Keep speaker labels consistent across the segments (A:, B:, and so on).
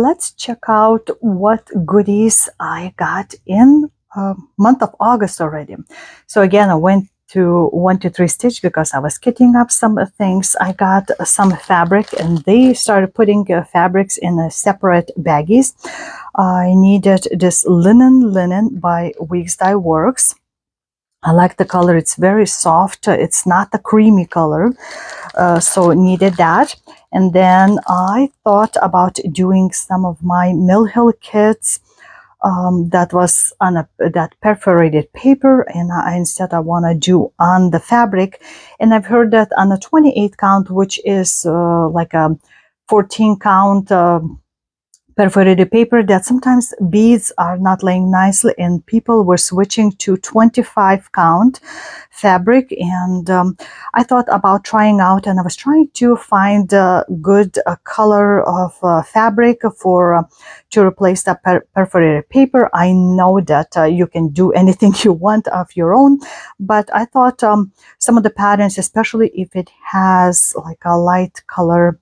A: let's check out what goodies I got in month of August already. So again, I went to 1-2-3 Stitch because I was kitting up some things. I got some fabric, and they started putting fabrics in a separate baggies. I needed this linen by Weeks Dye Works. I like the color. It's very soft. It's not a creamy color, so needed that. And then I thought about doing some of my Mill Hill kits that was on that perforated paper, and instead I want to do on the fabric. And I've heard that on a 28 count, which is like a 14 count perforated paper, that sometimes beads are not laying nicely, and people were switching to 25 count fabric. And I thought about trying out, and I was trying to find a good color of fabric for to replace that perforated paper. I know that you can do anything you want of your own, but I thought some of the patterns, especially if it has like a light color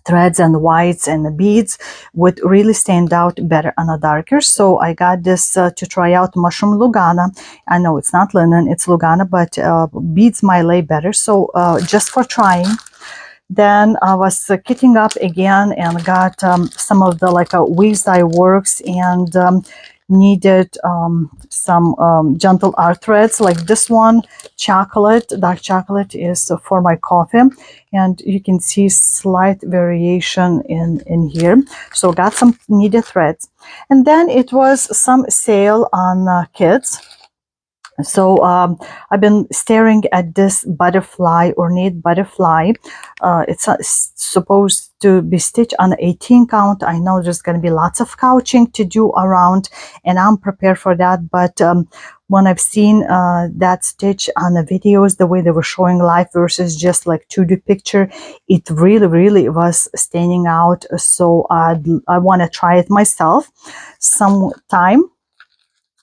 A: threads and whites and the beads, would really stand out better on a darker. So I got this to try out, mushroom Lugana. I know it's not linen, it's Lugana, but beads might lay better, so just for trying. Then I was kitting up again and got some of the like Weeks Dye Works, and needed some gentle art threads like this one. Chocolate, dark chocolate, is for my coffee, and you can see slight variation in here. So got some needed threads. And then it was some sale on kits. So I've been staring at this butterfly, ornate butterfly. It's supposed to be stitched on 18 count. I know there's going to be lots of couching to do around, and I'm prepared for that. But when I've seen that stitch on the videos, the way they were showing live versus just like 2D picture, it really was standing out. So I want to try it myself sometime.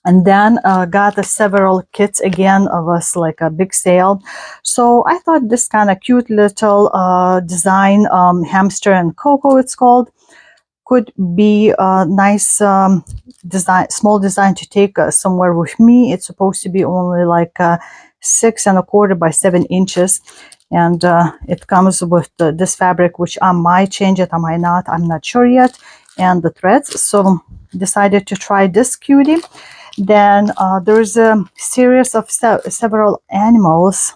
A: And then got several kits again. Of us like a big sale. So I thought this kind of cute little design, hamster and cocoa it's called, could be a nice design, small design to take somewhere with me. It's supposed to be only like 6 1/4 by 7 inches. And it comes with this fabric, which I might change it, I might not, I'm not sure yet, and the threads. So decided to try this cutie. Then there's a series of several animals,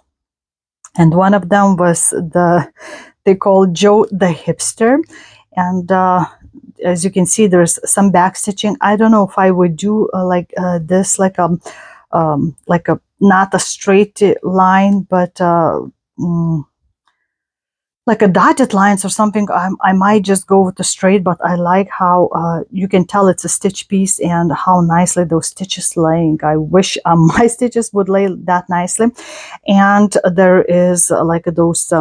A: and one of them was they call Joe the hipster. And as you can see, there's some back stitching. I don't know if I would do this, like a not a straight line, but like a dotted lines or something. I might just go with the straight, but I like how you can tell it's a stitch piece and how nicely those stitches laying. I wish my stitches would lay that nicely. And there is like those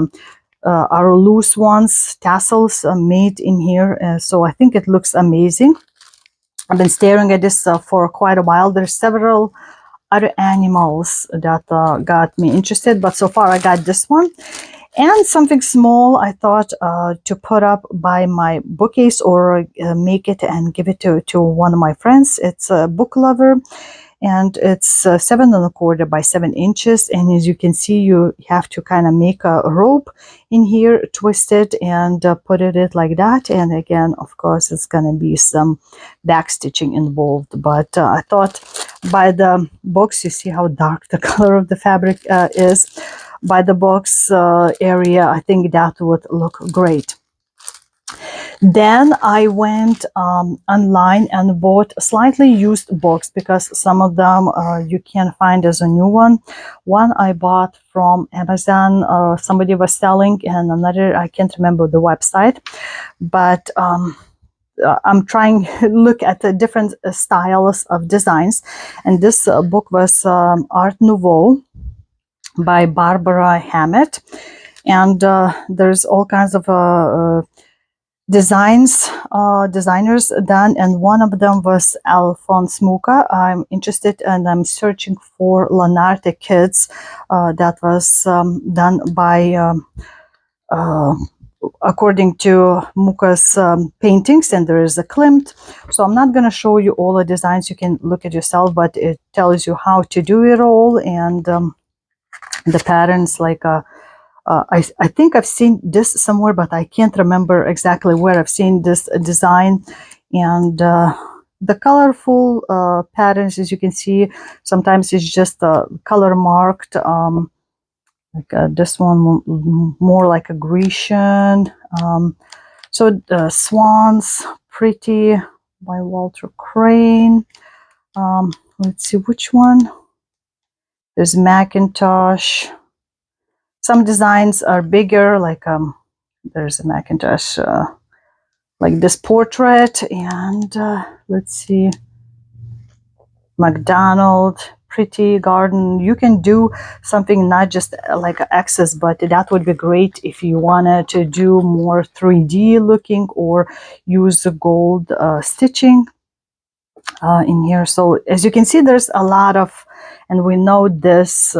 A: are loose ones, tassels made in here. So I think it looks amazing. I've been staring at this for quite a while. There's several other animals that got me interested, but so far I got this one. And something small I thought to put up by my bookcase, or make it and give it to one of my friends. It's a book lover, and it's 7 1/4 by 7 inches. And as you can see, you have to kind of make a rope in here, twist it, and put it like that. And again, of course, it's going to be some back stitching involved. But I thought by the box, you see how dark the color of the fabric is. By the box area, I think that would look great. Then I went online and bought a slightly used box, because some of them you can find as a new one. One I bought from Amazon, somebody was selling, and another, I can't remember the website. But I'm trying to look at the different styles of designs. And this book was Art Nouveau by Barbara Hammett, and there's all kinds of designers done, and one of them was Alphonse Mucha. I'm interested, and I'm searching for Lanarte Kids that was done by according to Muka's paintings, and there is a Klimt. So I'm not going to show you all the designs. You can look at yourself, but it tells you how to do it all, and the patterns. Like I think I've seen this somewhere, but I can't remember exactly where I've seen this design. And the colorful patterns, as you can see, sometimes it's just color marked. Like this one more like a Grecian. So the Swans, Pretty by Walter Crane. Let's see which one. There's Macintosh. Some designs are bigger, like there's a Macintosh like this portrait, and let's see, McDonald, Pretty Garden. You can do something not just like access, but that would be great if you wanted to do more 3D looking or use the gold stitching in here. So as you can see, there's a lot of, and we know this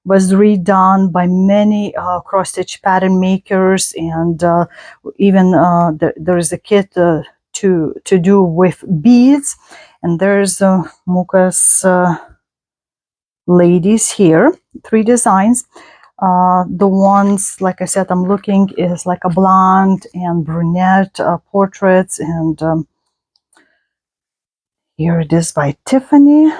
A: was redone by many cross-stitch pattern makers, and even there is a kit to do with beads. And there's Muka's ladies here, 3 designs. The ones, like I said, I'm looking is like a blonde and brunette portraits, and here it is by Tiffany.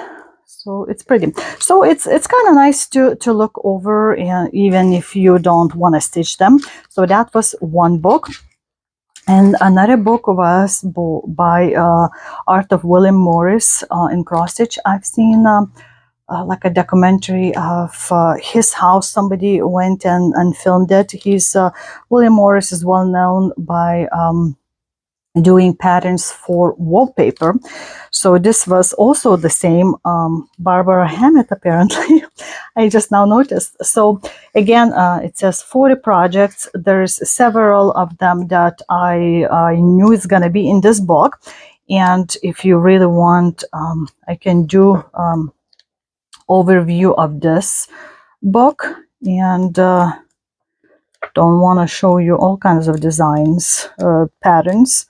A: So it's pretty. So it's kind of nice to look over, and even if you don't want to stitch them. So that was one book. And another book was by Art of William Morris in cross stitch. I've seen like a documentary of his house. Somebody went and filmed it. He's William Morris is well known by doing patterns for wallpaper. So this was also the same Barbara Hammett, apparently. I just now noticed. So again, it says 40 projects. There's several of them that I knew is going to be in this book. And if you really want, I can do overview of this book, and don't want to show you all kinds of designs, patterns.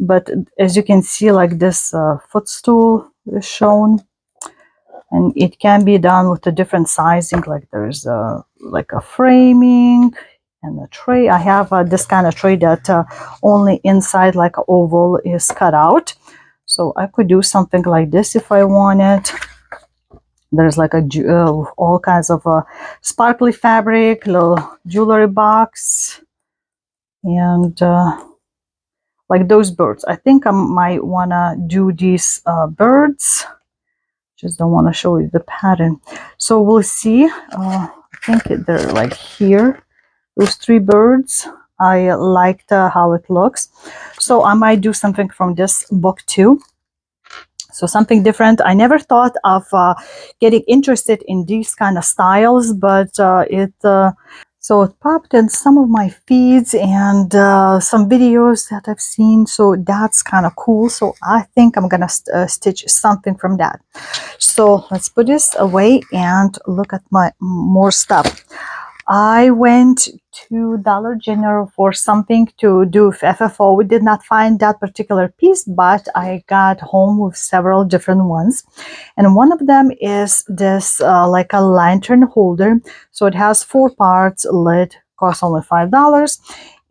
A: But as you can see, like this footstool is shown, and it can be done with a different sizing. Like there's like a framing and a tray. I have this kind of tray that only inside like an oval is cut out. So I could do something like this if I wanted. There's like a all kinds of sparkly fabric, little jewelry box, and like those birds. I think I might want to do these birds. Just don't want to show you the pattern. So we'll see. I think they're like here. Those 3 birds. I liked how it looks. So I might do something from this book too. So something different. I never thought of getting interested in these kind of styles, but so it popped in some of my feeds and some videos that I've seen. So that's kind of cool. So I think I'm gonna stitch something from that. So let's put this away and look at my more stuff. I went to Dollar General for something to do with FFO. We did not find that particular piece, but I got home with several different ones. And one of them is this like a lantern holder. So it has 4 parts, lid, costs only $5.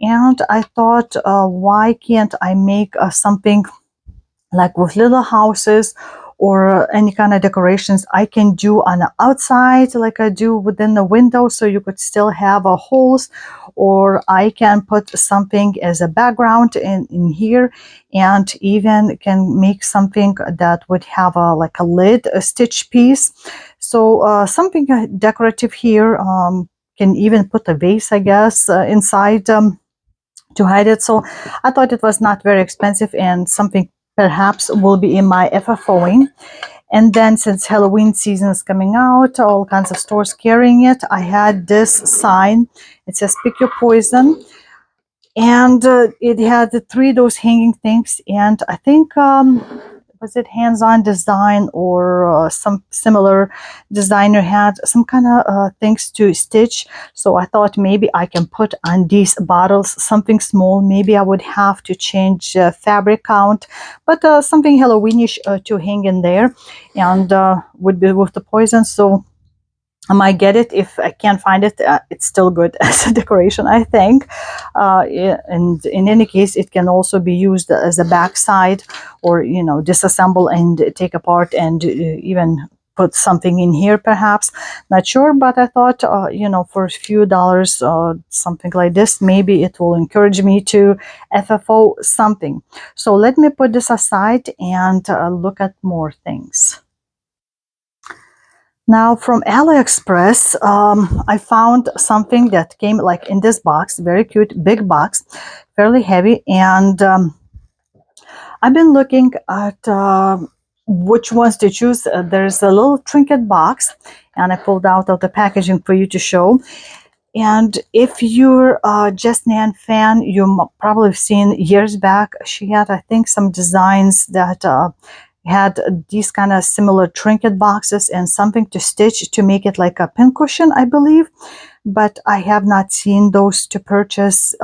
A: And I thought, why can't I make something like with little houses or any kind of decorations I can do on the outside, like I do within the window, so you could still have a holes, or I can put something as a background in here, and even can make something that would have a like a lid, a stitch piece. So something decorative here. Can even put a vase, I guess, inside to hide it. So I thought it was not very expensive and something perhaps will be in my FFOing. And then since Halloween season is coming out, all kinds of stores carrying it, I had this sign. It says pick your poison, and it had the 3 of those hanging things. And I think was it hands-on design, or some similar designer had some kind of things to stitch. So I thought maybe I can put on these bottles something small. Maybe I would have to change fabric count, but something Halloweenish to hang in there, and would be with the poison. So I might get it. If I can't find it, it's still good as a decoration, I think. And in any case, it can also be used as a backside, or disassemble and take apart, and even put something in here, perhaps. Not sure, but I thought, for a few dollars, something like this, maybe it will encourage me to FFO something. So let me put this aside and look at more things. Now from AliExpress, I found something that came like in this box, very cute, big box, fairly heavy, and I've been looking at which ones to choose. There's a little trinket box, and I pulled out of the packaging for you to show. And if you're a Just Nan fan, you probably have seen years back, she had, I think, some designs that had these kind of similar trinket boxes and something to stitch to make it like a pincushion, I believe. But I have not seen those to purchase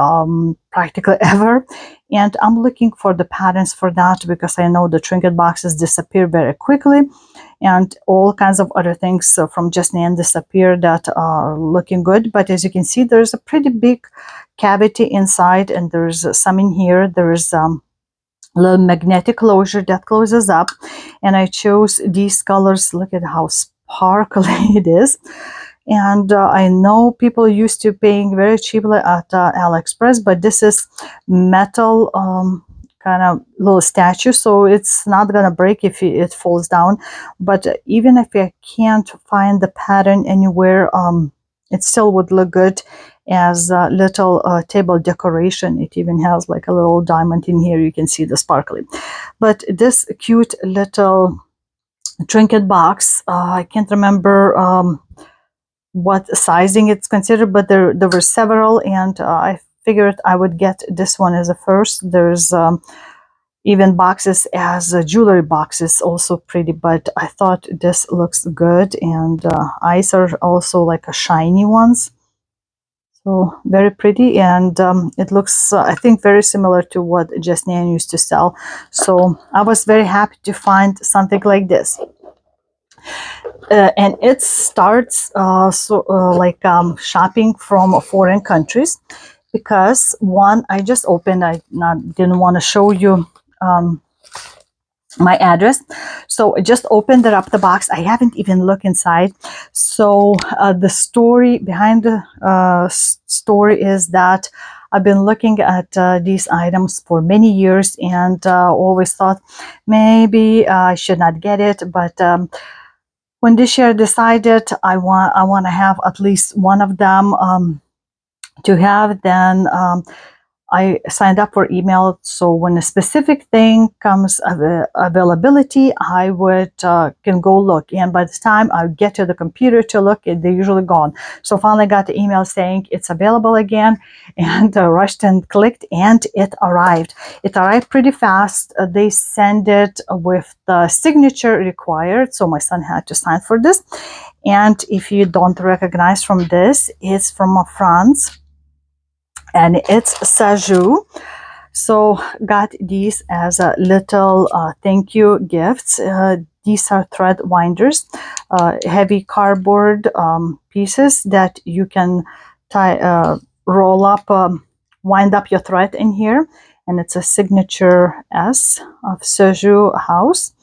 A: practically ever. And I'm looking for the patterns for that, because I know the trinket boxes disappear very quickly, and all kinds of other things from Just Nan disappear that are looking good. But as you can see, there's a pretty big cavity inside, and there's some in here. There's little magnetic closure that closes up, and I chose these colors. Look at how sparkly it is. And I know people used to paying very cheaply at AliExpress, but this is metal kind of little statue, so it's not gonna break if it falls down. But even if I can't find the pattern anywhere, it still would look good as a little table decoration. It even has like a little diamond in here. You can see the sparkly. But this cute little trinket box, I can't remember what sizing it's considered, but there were several, and I figured I would get this one as a first. There's even boxes as jewelry boxes, also pretty, but I thought this looks good, and eyes are also like a shiny ones. So very pretty, and it looks, I think, very similar to what Just Nan used to sell. So I was very happy to find something like this. And it starts shopping from foreign countries, because one, I just opened, didn't want to show you my address, so I just opened it up, the box. I haven't even looked inside. So the story behind the story is that I've been looking at these items for many years, and always thought maybe I should not get it, but when this year decided I want to have at least one of them to have, then I signed up for email. So when a specific thing comes availability, I would can go look. And by the time I get to the computer to look, they're usually gone. So finally got the email saying it's available again, and rushed and clicked, and it arrived. It arrived pretty fast. They send it with the signature required. So my son had to sign for this. And if you don't recognize from this, it's from France, and it's Sajou. So got these as a little thank you gifts. These are thread winders, heavy cardboard pieces that you can tie, roll up, wind up your thread in here, and it's a signature S of Sajou House.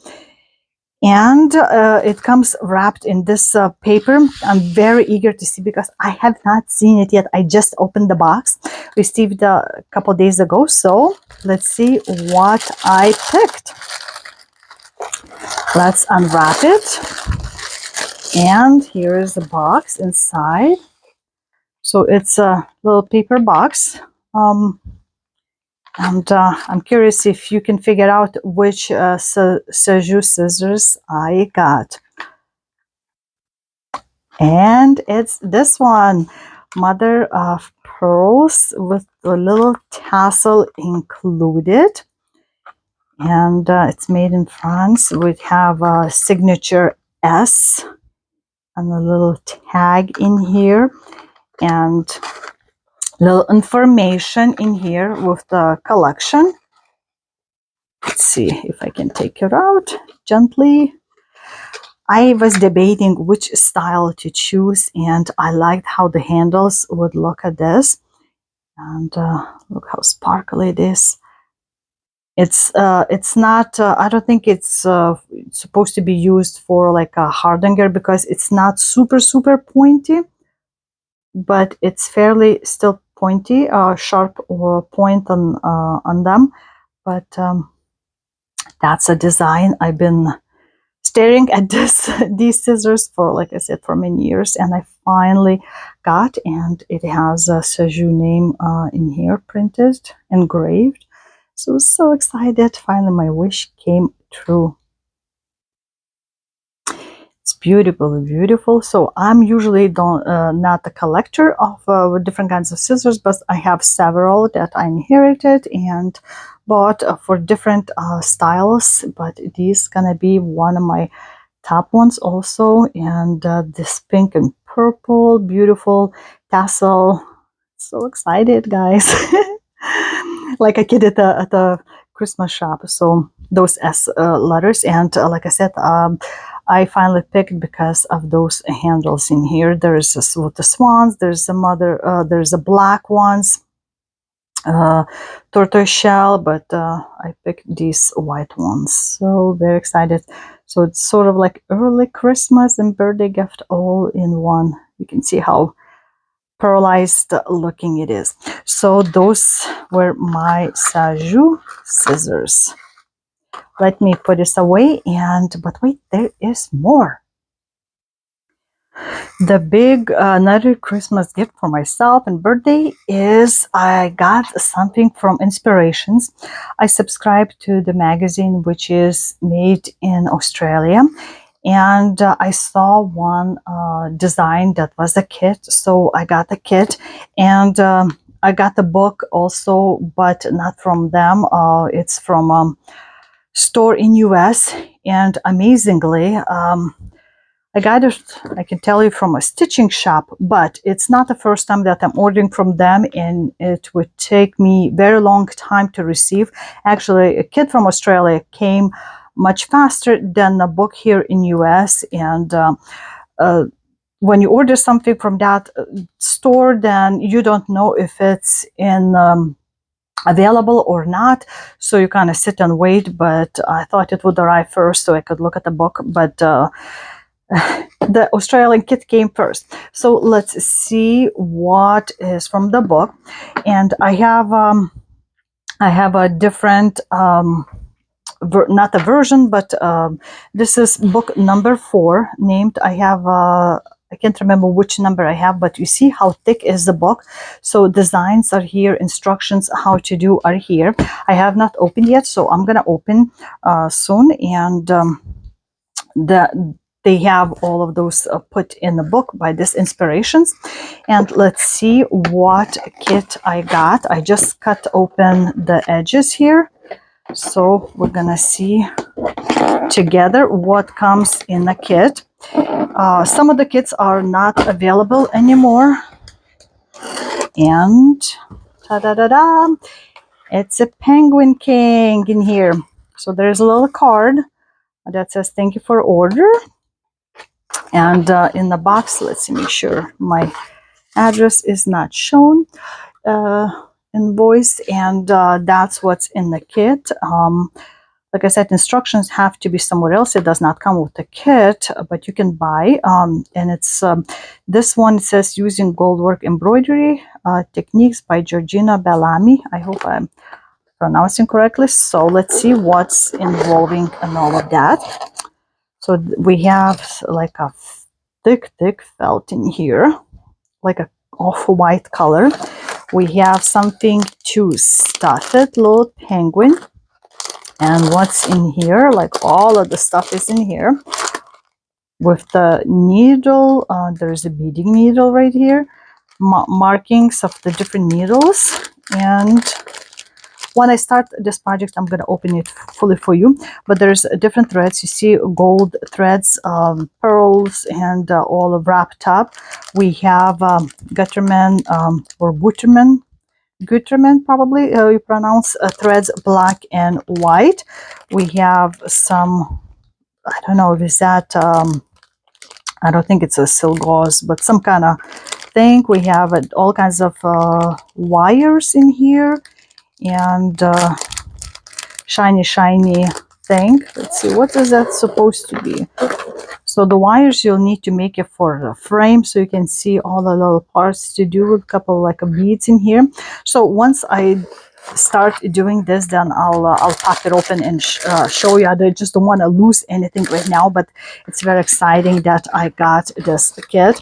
A: And it comes wrapped in this paper. I'm very eager to see, because I have not seen it yet. I just opened the box, received a couple days ago. So let's see what I picked. Let's unwrap it. And here is the box inside. So it's a little paper box. And I'm curious if you can figure out which Sajou scissors I got. And it's this one, mother of pearls, with a little tassel included. and it's made in France. We have a signature S and a little tag in here, and little information in here with the collection. Let's see if I can take it out gently. I was debating which style to choose, and I liked how the handles would look at this. And look how sparkly it is. It's not, I don't think it's supposed to be used for like a hardanger, because it's not super pointy, but it's fairly still pointy, sharp point on them. But that's a design. I've been staring at these scissors for, like I said, for many years, and I finally got, and it has a Saju name in here, printed, engraved. So excited. Finally my wish came true. It's beautiful. So I'm usually not a collector of different kinds of scissors, but I have several that I inherited and bought for different styles, but these gonna be one of my top ones also. And this pink and purple, beautiful tassel. So excited, guys. Like a kid at the Christmas shop. So those S letters, and like I said, I finally picked because of those handles in here. There's with the swans, there's some other, there's a black ones, tortoise shell, but I picked these white ones. So very excited. So it's sort of like early Christmas and birthday gift all in one. You can see how pearlized looking it is. So those were my Saju scissors. Let me put this away, but wait, there is more. The big another Christmas gift for myself and birthday is I got something from Inspirations. I subscribe to the magazine, which is made in Australia, and I saw one design that was a kit, so I got the kit, and I got the book also, but not from them. It's from store in US, and amazingly, I got it, I can tell you, from a stitching shop, but it's not the first time that I'm ordering from them, and it would take me very long time to receive. Actually, a kit from Australia came much faster than a book here in US, and when you order something from that store, then you don't know if it's in available or not, so you kind of sit and wait. But I thought it would arrive first so I could look at the book, but the Australian kit came first. So let's see what is from the book. And I have a different not a version, but this is book number 4, named, I can't remember which number I have, but you see how thick is the book. So designs are here, instructions how to do are here. I have not opened yet, so I'm gonna open soon, and they have all of those put in the book by this Inspirations. And let's see what kit I got. I just cut open the edges here, so we're gonna see together what comes in the kit. Some of the kits are not available anymore, and ta-da-da-da, it's a Penguin King in here. So there's a little card that says thank you for order, and in the box, let's see, make sure my address is not shown, invoice, and that's what's in the kit. Like I said, instructions have to be somewhere else. It does not come with the kit, but you can buy, and it's this one. It says using goldwork embroidery techniques by Jurgita Bellamy. I hope I'm pronouncing correctly. So let's see what's involving and all of that. So we have like a thick felt in here, like a off-white color. We have something to stuff it, little penguin. And what's in here, like all of the stuff is in here. With the needle, there's a beading needle right here, markings of the different needles, and when I start this project, I'm going to open it fully for you. But there's different threads. You see gold threads, pearls, and all wrapped up. We have Gutterman or Guterman, probably you pronounce threads, black and white. We have some, I don't know if it's that, I don't think it's a silk gauze, but some kind of thing. We have all kinds of wires in here, and shiny thing. Let's see, what is that supposed to be? So the wires you'll need to make it for the frame, so you can see all the little parts to do with a couple like beads in here. So once I start doing this, then I'll pop it open and show you. I just don't want to lose anything right now, but it's very exciting that I got this kit.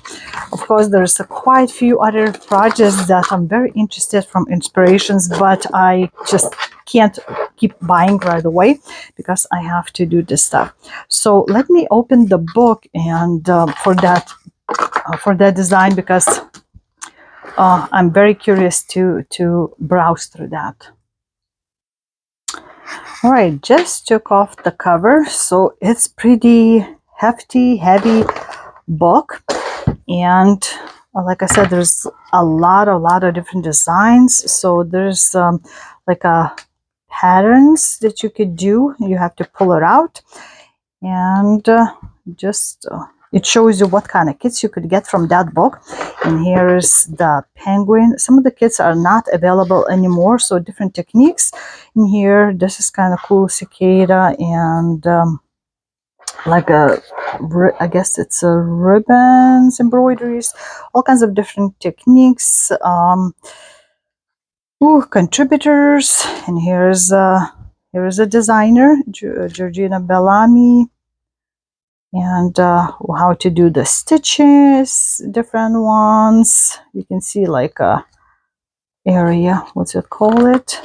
A: Of course, there's quite a few other projects that I'm very interested from inspirations, but I just can't keep buying right away because I have to do this stuff. So let me open the book and for that design, because I'm very curious to browse through that. All right, just took off the cover, so it's pretty hefty, heavy book, and like I said, there's a lot of different designs. So there's like patterns that you could do. You have to pull it out, and just it shows you what kind of kits you could get from that book. And here is the penguin. Some of the kits are not available anymore, so different techniques in here. This is kind of cool, cicada, and like I guess it's a ribbons, embroideries, all kinds of different techniques. Contributors, and here's a designer, Jurgita Bellamy, and how to do the stitches, different ones. You can see like a area, what's it call it,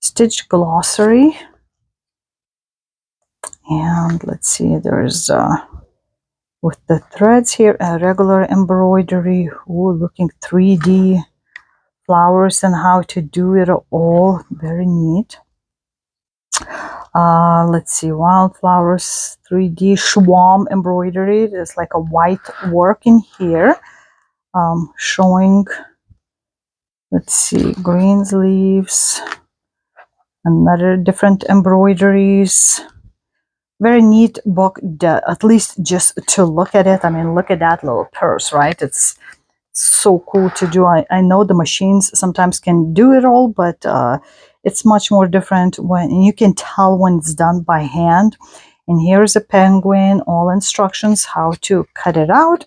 A: stitch glossary. And let's see, there's with the threads here, a regular embroidery. Looking 3D flowers and how to do it all, very neat. Let's see, wildflowers, 3D swarm embroidery. There's like a white work in here, showing, let's see, greens leaves, another different embroideries. Very neat book, at least just to look at it. I mean, look at that little purse, right? It's so cool to do. I know the machines sometimes can do it all, but it's much more different when you can tell when it's done by hand. And here's a penguin, all instructions how to cut it out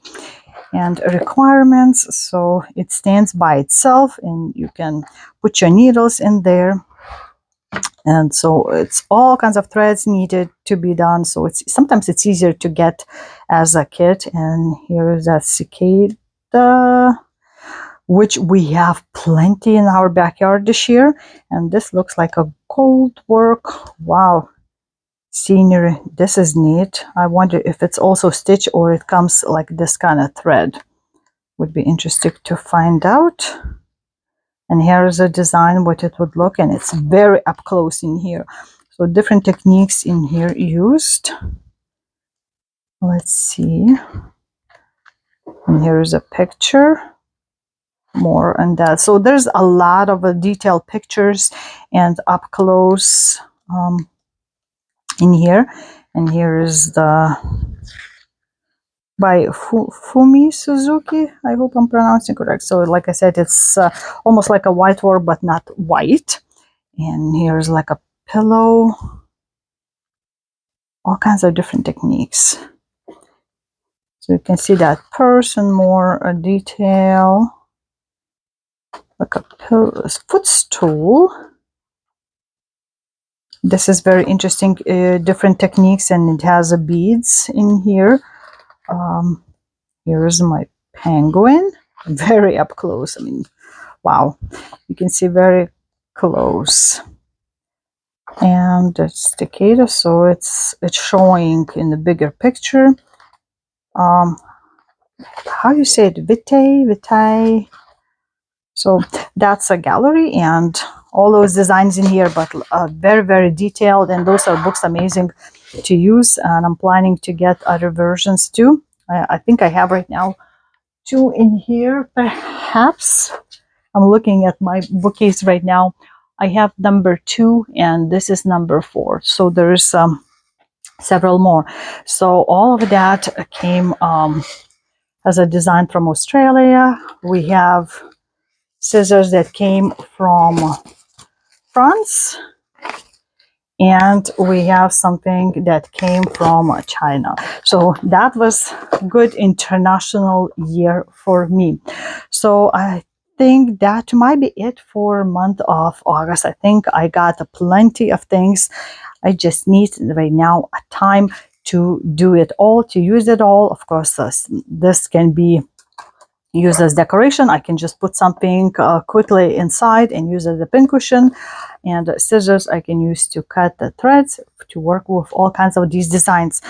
A: and requirements. So it stands by itself, and you can put your needles in there. And so it's all kinds of threads needed to be done. So sometimes it's easier to get as a kit. And here is that cicada, which we have plenty in our backyard this year. And this looks like a gold work. Wow. Scenery. This is neat. I wonder if it's also stitched or it comes like this kind of thread. Would be interesting to find out. And here is a design, what it would look, and it's very up close in here. So different techniques in here used. Let's see. And here is a picture. More on that. So there's a lot of detailed pictures and up close in here. And here is the by Fumi Suzuki. I hope I'm pronouncing correct. So like I said, it's almost like a white work, but not white. And here's like a pillow. All kinds of different techniques. So you can see that purse and more detail. Like a footstool. This is very interesting, different techniques, and it has beads in here. Here is my penguin, very up close. I mean, wow, you can see very close. And it's cicada, so it's showing in the bigger picture. How you say it? Vitae. So that's a gallery, and all those designs in here, but very, very detailed. And those are books amazing to use. And I'm planning to get other versions too. I think I have right now 2 in here, perhaps. I'm looking at my bookcase right now. I have number 2, and this is number 4. So there's several more. So all of that came as a design from Australia. We have scissors that came from France, and we have something that came from China. So that was good international year for me. So I think that might be it for month of August. I think I got plenty of things. I just need right now a time to do it all, to use it all. Of course, this can be used as decoration. I can just put something quickly inside and use it as a pincushion. And scissors I can use to cut the threads, to work with all kinds of these designs.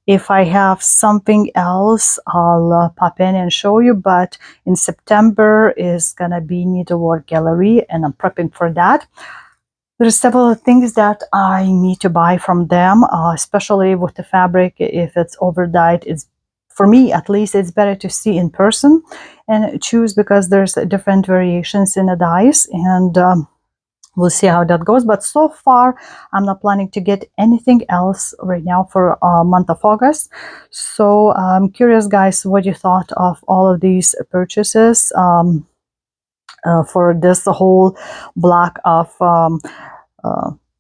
A: If I have something else, I'll pop in and show you. But in September is gonna be Needlework Gallery, and I'm prepping for that. There's several things that I need to buy from them, especially with the fabric. If it's over-dyed, it's, for me at least, it's better to see in person and choose, because there's different variations in the dyes, and we'll see how that goes. But so far, I'm not planning to get anything else right now for month of August. So I'm curious, guys, what you thought of all of these purchases for this whole block of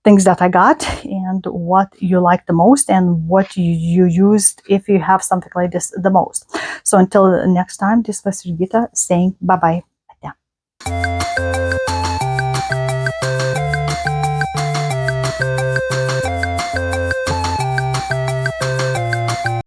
A: things that I got, and what you like the most, and what you used, if you have something like this, the most. So until next time, this was Jurgita saying bye-bye.